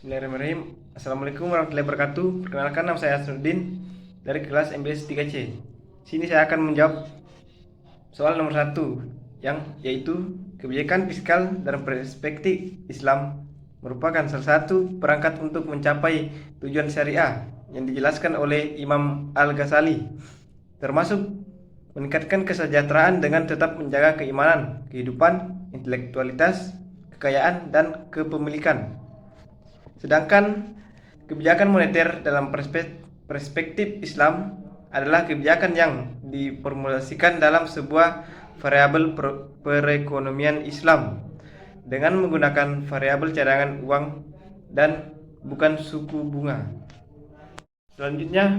Bismillahirrahmanirrahim. Assalamualaikum warahmatullahi wabarakatuh. Perkenalkan, nama saya Asnuddin dari kelas MBS 3C. Sini saya akan menjawab soal nomor 1 yaitu kebijakan fiskal dalam perspektif Islam merupakan salah satu perangkat untuk mencapai tujuan syariah yang dijelaskan oleh Imam Al-Ghazali, termasuk meningkatkan kesejahteraan dengan tetap menjaga keimanan, kehidupan, intelektualitas, kekayaan, dan kepemilikan. Sedangkan kebijakan moneter dalam perspektif Islam adalah kebijakan yang diformulasikan dalam sebuah variabel perekonomian Islam dengan menggunakan variabel cadangan uang dan bukan suku bunga. Selanjutnya,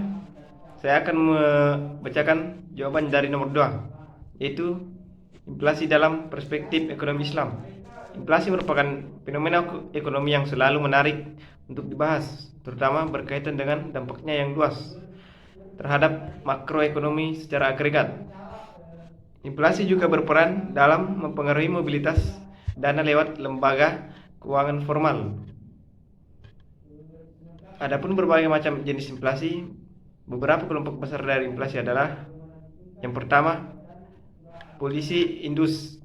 saya akan membacakan jawaban dari nomor 2, yaitu inflasi dalam perspektif ekonomi Islam. Inflasi merupakan fenomena ekonomi yang selalu menarik untuk dibahas, terutama berkaitan dengan dampaknya yang luas terhadap makroekonomi secara agregat. Inflasi juga berperan dalam mempengaruhi mobilitas dana lewat lembaga keuangan formal. Adapun berbagai macam jenis inflasi, beberapa kelompok besar dari inflasi adalah: yang pertama, polisi indus,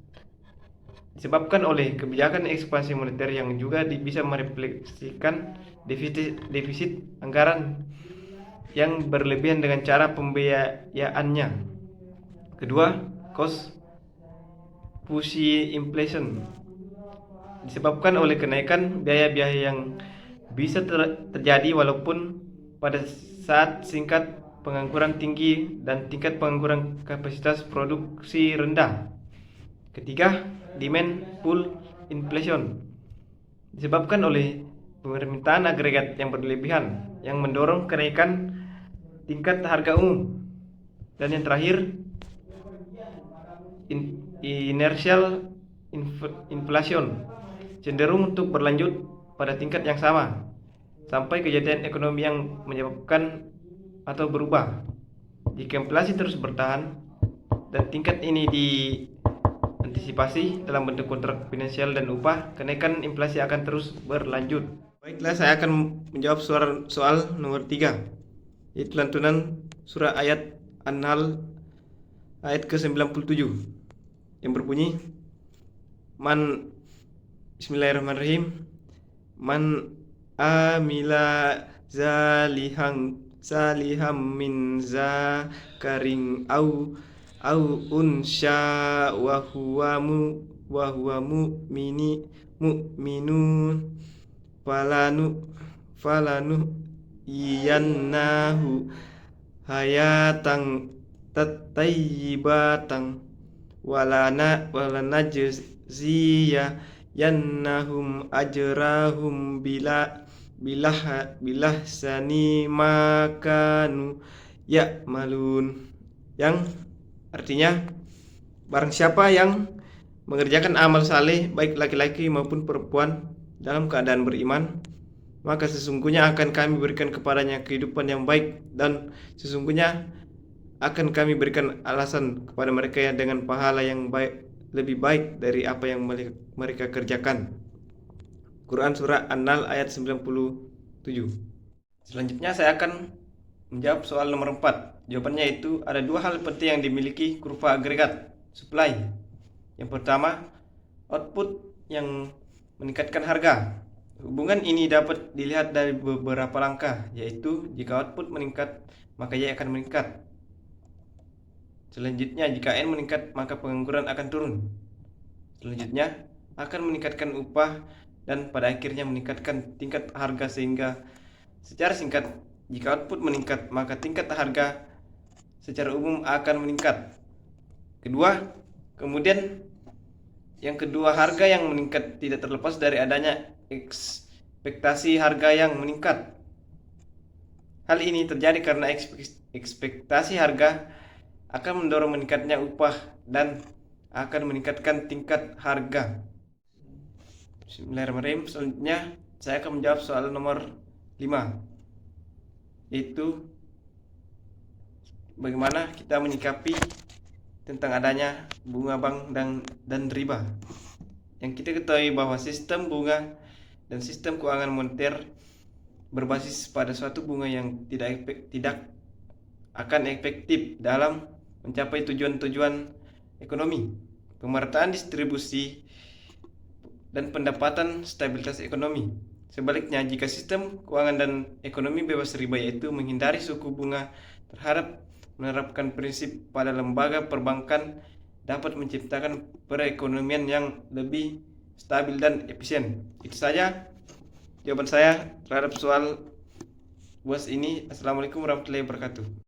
disebabkan oleh kebijakan ekspansi moneter yang juga bisa merefleksikan defisit anggaran yang berlebihan dengan cara pembiayaannya. Kedua, cost push inflation, disebabkan oleh kenaikan biaya-biaya yang bisa terjadi walaupun pada saat singkat pengangguran tinggi dan tingkat pengangguran kapasitas produksi rendah. Ketiga, demand pull inflation, disebabkan oleh permintaan agregat yang berlebihan yang mendorong kenaikan tingkat harga umum. Dan yang terakhir, inertial inflation, cenderung untuk berlanjut pada tingkat yang sama sampai kejadian ekonomi yang menyebabkan atau berubah. Jika inflasi terus bertahan dan tingkat ini diantisipasi dalam bentuk kontrak finansial dan upah, kenaikan inflasi akan terus berlanjut. Baiklah, saya akan menjawab soal nomor 3, yaitu lantunan surah ayat An-Nahl ayat ke-97 yang berbunyi, Bismillahirrahmanirrahim, man amila saliham min zakarin au unsya wa huwa mu'minun falanu iyannahu hayatan tayyibatan walanajziyannahum ajrahum bilah sani makanu ya'malun, yang artinya, barang siapa yang mengerjakan amal saleh baik laki-laki maupun perempuan dalam keadaan beriman, maka sesungguhnya akan kami berikan kepadanya kehidupan yang baik, dan sesungguhnya akan kami berikan alasan kepada mereka yang dengan pahala yang baik, lebih baik dari apa yang mereka kerjakan. Quran Surah An-Nahl ayat 97. Selanjutnya saya akan menjawab soal nomor 4. Jawabannya itu ada dua hal penting yang dimiliki kurva agregat supply. Yang pertama, output yang meningkatkan harga. Hubungan ini dapat dilihat dari beberapa langkah, yaitu jika output meningkat, maka Y akan meningkat. Selanjutnya, jika N meningkat, maka pengangguran akan turun. Selanjutnya, akan meningkatkan upah dan pada akhirnya meningkatkan tingkat harga, sehingga secara singkat, jika output meningkat, maka tingkat harga secara umum akan meningkat. Yang kedua, harga yang meningkat tidak terlepas dari adanya ekspektasi harga yang meningkat. Hal ini terjadi karena ekspektasi harga akan mendorong meningkatnya upah dan akan meningkatkan tingkat harga. Bismillahirrahmanirrahim. Selanjutnya saya akan menjawab soal nomor 5, yaitu bagaimana kita menyikapi tentang adanya bunga bank dan riba. Yang kita ketahui bahwa sistem bunga dan sistem keuangan moneter berbasis pada suatu bunga yang tidak akan efektif dalam mencapai tujuan-tujuan ekonomi, pemerataan distribusi, dan pendapatan stabilitas ekonomi. Sebaliknya, jika sistem keuangan dan ekonomi bebas riba, yaitu menghindari suku bunga terhadap menerapkan prinsip pada lembaga perbankan, dapat menciptakan perekonomian yang lebih stabil dan efisien. Itu saja jawaban saya terhadap soal UAS ini. Assalamualaikum warahmatullahi wabarakatuh.